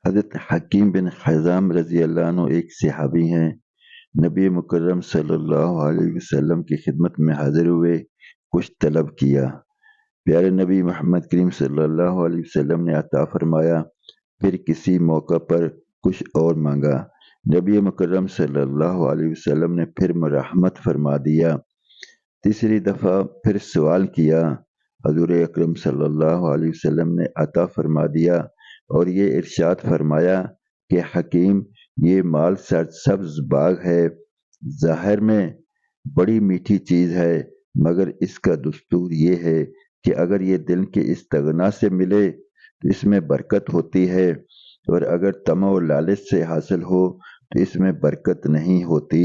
حضرت حکیم بن حزام رضی اللہ عنہ ایک صحابی ہیں۔ نبی مکرم صلی اللہ علیہ وسلم کی خدمت میں حاضر ہوئے، کچھ طلب کیا۔ پیارے نبی محمد کریم صلی اللہ علیہ وسلم نے عطا فرمایا، پھر کسی موقع پر کچھ اور مانگا۔ نبی مکرم صلی اللہ علیہ وسلم نے پھر مرحمت فرما دیا۔ تیسری دفعہ پھر سوال کیا، حضور اکرم صلی اللہ علیہ وسلم نے عطا فرما دیا اور یہ ارشاد فرمایا کہ حکیم، یہ مال سرسبز باغ ہے، ظاہر میں بڑی میٹھی چیز ہے، مگر اس کا دستور یہ ہے کہ اگر یہ دل کے استغنا سے ملے تو اس میں برکت ہوتی ہے، اور اگر طمع و لالچ سے حاصل ہو تو اس میں برکت نہیں ہوتی۔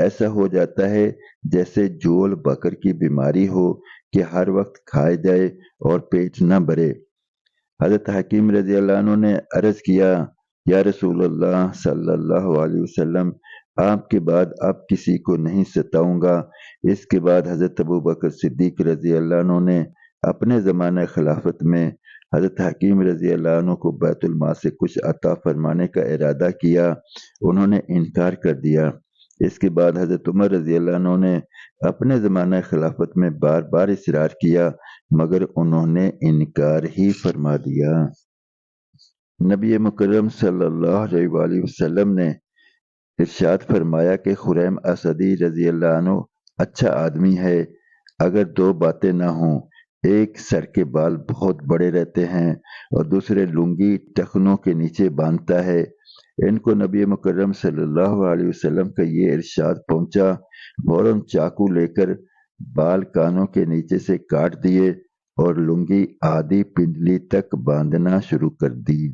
ایسا ہو جاتا ہے جیسے جول بکر کی بیماری ہو کہ ہر وقت کھائے جائے اور پیٹ نہ بھرے۔ حضرت حکیم رضی اللہ عنہ نے عرض کیا، یا رسول اللہ صلی اللہ علیہ وسلم، آپ کے بعد اب کسی کو نہیں ستاؤں گا۔ اس کے بعد حضرت ابوبکر صدیق رضی اللہ عنہ نے اپنے زمانہ خلافت میں حضرت حکیم رضی اللہ عنہ کو بیت المال سے کچھ عطا فرمانے کا ارادہ کیا، انہوں نے انکار کر دیا۔ اس کے بعد حضرت عمر رضی اللہ عنہ نے اپنے زمانہ خلافت میں بار بار اصرار کیا، مگر انہوں نے انکار ہی فرما دیا۔ نبی مکرم صلی اللہ علیہ وآلہ وسلم نے ارشاد فرمایا کہ خریم اسدی رضی اللہ عنہ اچھا آدمی ہے، اگر دو باتیں نہ ہوں، ایک سر کے بال بہت بڑے رہتے ہیں اور دوسرے لنگی ٹخنوں کے نیچے باندھتا ہے۔ ان کو نبی مکرم صلی اللہ علیہ وسلم کا یہ ارشاد پہنچا، فوراً چاقو لے کر بال کانوں کے نیچے سے کاٹ دیے اور لنگی آدھی پنڈلی تک باندھنا شروع کر دی۔